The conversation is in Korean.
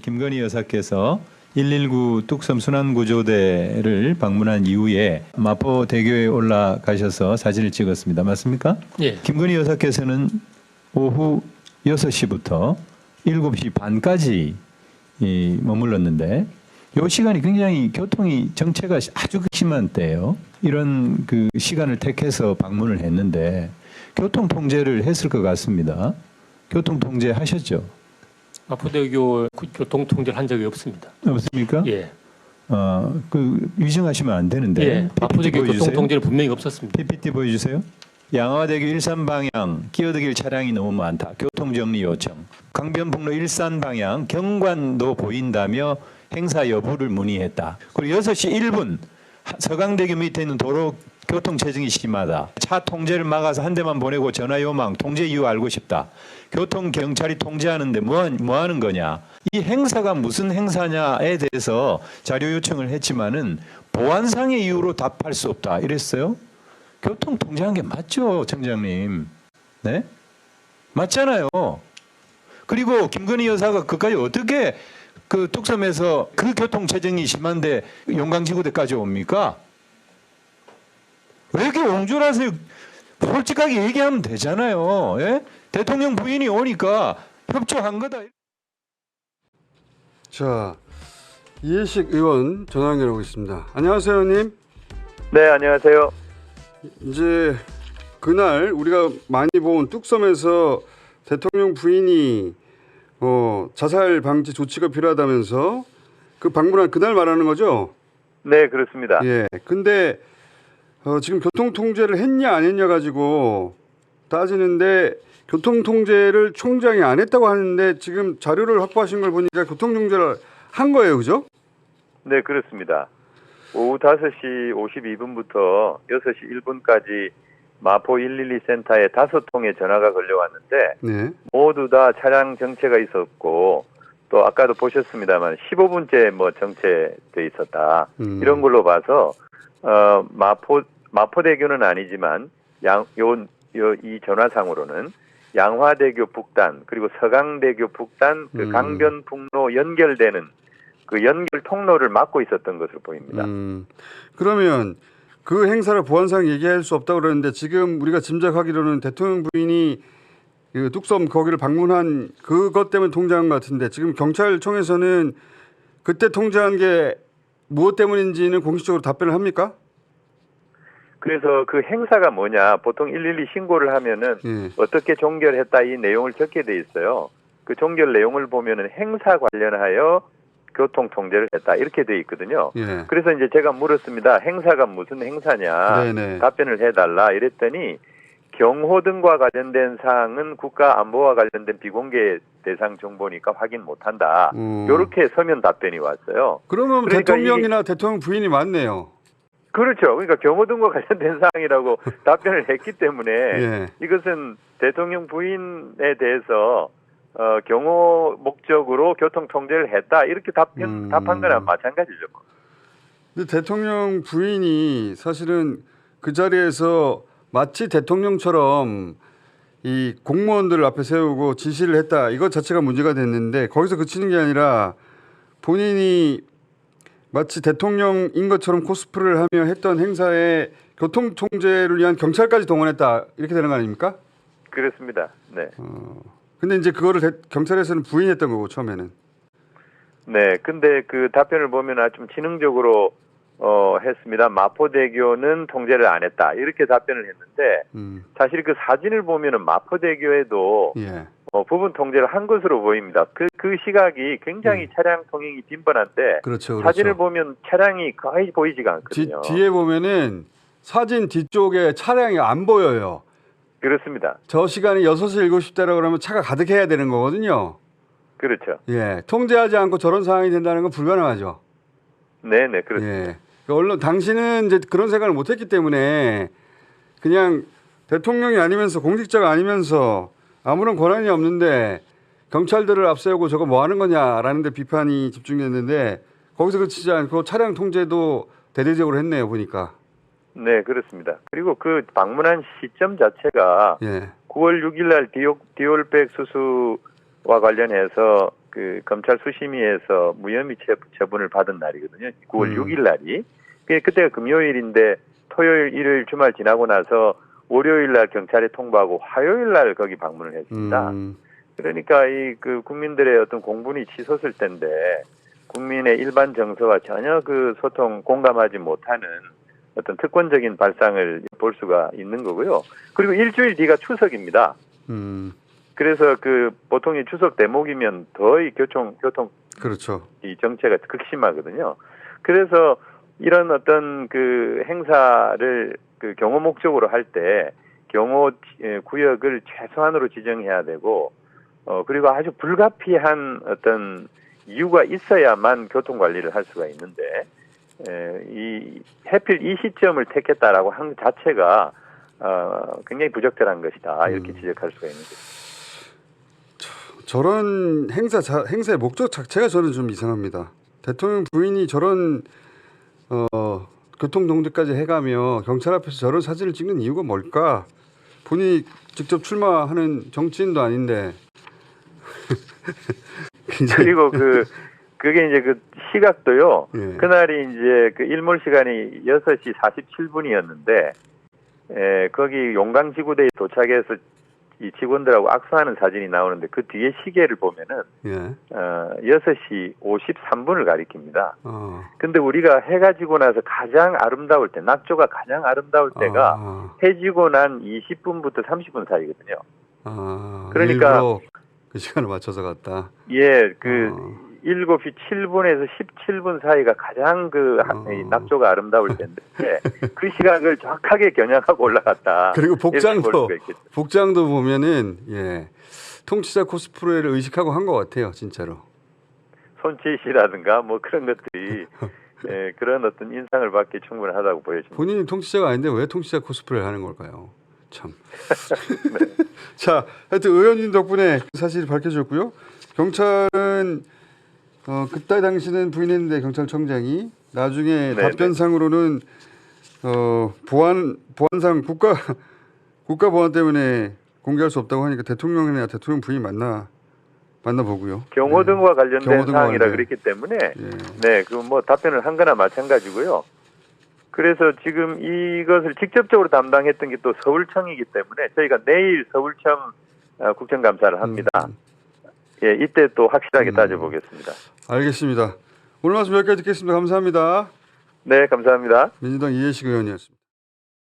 김건희 여사께서 119 뚝섬 순환구조대를 방문한 이후에 마포대교에 올라가셔서 사진을 찍었습니다. 맞습니까? 예. 김건희 여사께서는 오후 6시부터 7시 반까지 머물렀는데 이 시간이 굉장히 교통이 정체가 아주 심한 때예요. 이런 그 시간을 택해서 방문을 했는데 교통 통제를 했을 것 같습니다. 교통 통제 하셨죠? 마포대교 교통 통제를 한 적이 없습니다. 없습니까? 예. 그 위증하시면 안 되는데. 예. 마포대교 교통 통제는 분명히 없었습니다. PPT 보여주세요. 양화대교 일산 방향 끼어들길 차량이 너무 많다. 교통 정리 요청. 강변북로 일산 방향 경관도 보인다며 행사 여부를 문의했다. 그리고 6시 1분 서강대교 밑에 있는 도로 교통 체증이 심하다. 차 통제를 막아서 한 대만 보내고 전화 요망 통제 이유 알고 싶다. 교통 경찰이 통제하는데 뭐 하는 거냐. 이 행사가 무슨 행사냐에 대해서 자료 요청을 했지만은 보안상의 이유로 답할 수 없다 이랬어요. 교통 통제한 게 맞죠, 청장님? 네? 맞잖아요. 그리고 김건희 여사가 그까지 어떻게 그 뚝섬에서 그 교통 체증이 심한데 용강지구대까지 옵니까? 왜 이렇게 옹졸하세요? 솔직하게 얘기하면 되잖아요. 예? 대통령 부인이 오니까 협조한 거다. 자, 이해식 의원 전화 연결하고 있습니다. 안녕하세요, 의원님. 네, 안녕하세요. 이제 그날 우리가 많이 본 뚝섬에서 대통령 부인이 자살 방지 조치가 필요하다면서 그 방문한 그날 말하는 거죠? 네, 그렇습니다. 예. 근데 지금 교통 통제를 했냐 안 했냐 가지고 따지는데 교통 통제를 총장이 안 했다고 하는데 지금 자료를 확보하신 걸 보니까 교통 통제를 한 거예요, 그죠? 네, 그렇습니다. 오후 5시 52분부터 6시 1분까지 마포 112 센터에 5통의 전화가 걸려왔는데 네. 모두 모두 다 차량 정체가 있었고 또 아까도 보셨습니다만 15분째 뭐 정체돼 있었다. 이런 걸로 봐서 마포대교는 아니지만 이 전화상으로는 양화대교 북단 그리고 서강대교 북단 그 강변북로 연결되는 그 연결 통로를 막고 있었던 것으로 보입니다. 그러면 그 행사를 보안상 얘기할 수 없다고 그러는데 지금 우리가 짐작하기로는 대통령 부인이 그 뚝섬 거기를 방문한 그것 때문에 통제한 것 같은데 지금 경찰청에서는 그때 통제한 게 무엇 때문인지는 공식적으로 답변을 합니까? 그래서 그 행사가 뭐냐 보통 112 신고를 하면은 어떻게 종결했다 이 내용을 적게 돼 있어요. 그 종결 내용을 보면은 행사 관련하여 교통 통제를 했다 이렇게 돼 있거든요. 예. 그래서 이제 제가 물었습니다. 행사가 무슨 행사냐 네네. 답변을 해달라 이랬더니 경호 등과 관련된 사항은 국가 안보와 관련된 비공개 대상 정보니까 확인 못한다. 이렇게 서면 답변이 왔어요. 그러면 그러니까 대통령이나 대통령 부인이 맞네요. 그렇죠. 그러니까 경호 등과 관련된 사항이라고 답변을 했기 때문에 예. 이것은 대통령 부인에 대해서 경호 목적으로 교통 통제를 했다 이렇게 답한 거나 마찬가지죠. 근데 대통령 부인이 사실은 그 자리에서 마치 대통령처럼 이 공무원들 앞에 세우고 지시를 했다 이것 자체가 문제가 됐는데 거기서 그치는 게 아니라 본인이 마치 대통령인 것처럼 코스프레를 하며 했던 행사에 교통 통제를 위한 경찰까지 동원했다 이렇게 되는 거 아닙니까? 그렇습니다. 네. 근데 이제 그거를 경찰에서는 부인했던 거고 처음에는. 네. 근데 그 답변을 보면 좀 지능적으로 했습니다. 마포대교는 통제를 안 했다 이렇게 답변을 했는데 사실 그 사진을 보면은 마포대교에도 예. 부분 통제를 한 것으로 보입니다. 그 시각이 굉장히 차량 통행이 빈번한데 그렇죠. 사진을 보면 차량이 거의 보이지가 않거든요. 뒤에 보면은 사진 뒤쪽에 차량이 안 보여요. 그렇습니다. 저 시간이 6시, 7시대라고 그러면 차가 가득해야 되는 거거든요. 그렇죠. 예. 통제하지 않고 저런 상황이 된다는 건 불가능하죠. 네네, 그렇습니다. 예. 언론, 당신은 이제 그런 생각을 못 했기 때문에 그냥 대통령이 아니면서 공직자가 아니면서 아무런 권한이 없는데 경찰들을 앞세우고 저거 뭐 하는 거냐라는 데 비판이 집중됐는데 거기서 그치지 않고 차량 통제도 대대적으로 했네요, 보니까. 네, 그렇습니다. 그리고 그 방문한 시점 자체가 9월 6일 날 디올백 수수와 관련해서 그 검찰 수심위에서 무혐의 처분을 받은 날이거든요. 9월 6일 날이. 그때가 금요일인데 토요일, 일요일 주말 지나고 나서 월요일 날 경찰에 통보하고 화요일 날 거기 방문을 했습니다. 그러니까 이 그 국민들의 어떤 공분이 치솟을 텐데 국민의 일반 정서와 전혀 그 소통 공감하지 못하는 어떤 특권적인 발상을 볼 수가 있는 거고요. 그리고 일주일 뒤가 추석입니다. 그래서 그 보통 이 추석 대목이면 더 이 교통 그렇죠. 이 정체가 극심하거든요. 그래서 이런 어떤 그 행사를 그 경호 목적으로 할 때 경호 구역을 최소한으로 지정해야 되고 그리고 아주 불가피한 어떤 이유가 있어야만 교통 관리를 할 수가 있는데 이 하필 이 시점을 택했다라고 한 자체가 굉장히 부적절한 것이다 이렇게 지적할 수가 있는 거죠. 저런 행사의 목적 자체가 저는 좀 이상합니다. 대통령 부인이 저런 교통 정지까지 해가며 경찰 앞에서 저런 사진을 찍는 이유가 뭘까? 본인이 직접 출마하는 정치인도 아닌데. 그리고 그게 이제 그 시각도요. 예. 그날이 이제 그 일몰 시간이 6시 47분이었는데 거기 용강지구대에 도착해서 이 직원들하고 악수하는 사진이 나오는데 그 뒤에 시계를 보면은 예. 6시 53분을 가리킵니다. 근데 우리가 해가 지고 나서 가장 아름다울 때, 낙조가 가장 아름다울 때가 해 지고 난 20분부터 30분 사이거든요. 그러니까 일부러 그 시간을 맞춰서 갔다. 예, 7시 7분에서 17분 사이가 가장 이 낙조가 아름다울 때인데 그 시각을 정확하게 겨냥하고 올라갔다. 그리고 복장도 보면은 통치자 코스프레를 의식하고 한 것 같아요, 진짜로. 손짓이라든가 뭐 그런 것들이 그런 어떤 인상을 받기 충분하다고 보여집니다. 본인이 통치자가 아닌데 왜 통치자 코스프레를 하는 걸까요? 참. 네. 자, 하여튼 의원님 덕분에 사실이 밝혀졌고요. 경찰은 그때 당시는 부인했는데 경찰청장이 나중에 답변상으로는 보안상 국가 보안 때문에 공개할 수 없다고 하니까 대통령 부인 맞나 보고요. 경호 등과 관련된 사항이라 그랬기 때문에 그 뭐 답변을 한 거나 마찬가지고요. 그래서 지금 이것을 직접적으로 담당했던 게 또 서울청이기 때문에 저희가 내일 서울청 국정감사를 합니다. 예, 이때 또 확실하게 따져보겠습니다. 알겠습니다. 오늘 말씀 여기까지 듣겠습니다. 감사합니다. 네, 감사합니다. 민주당 이해식 의원이었습니다.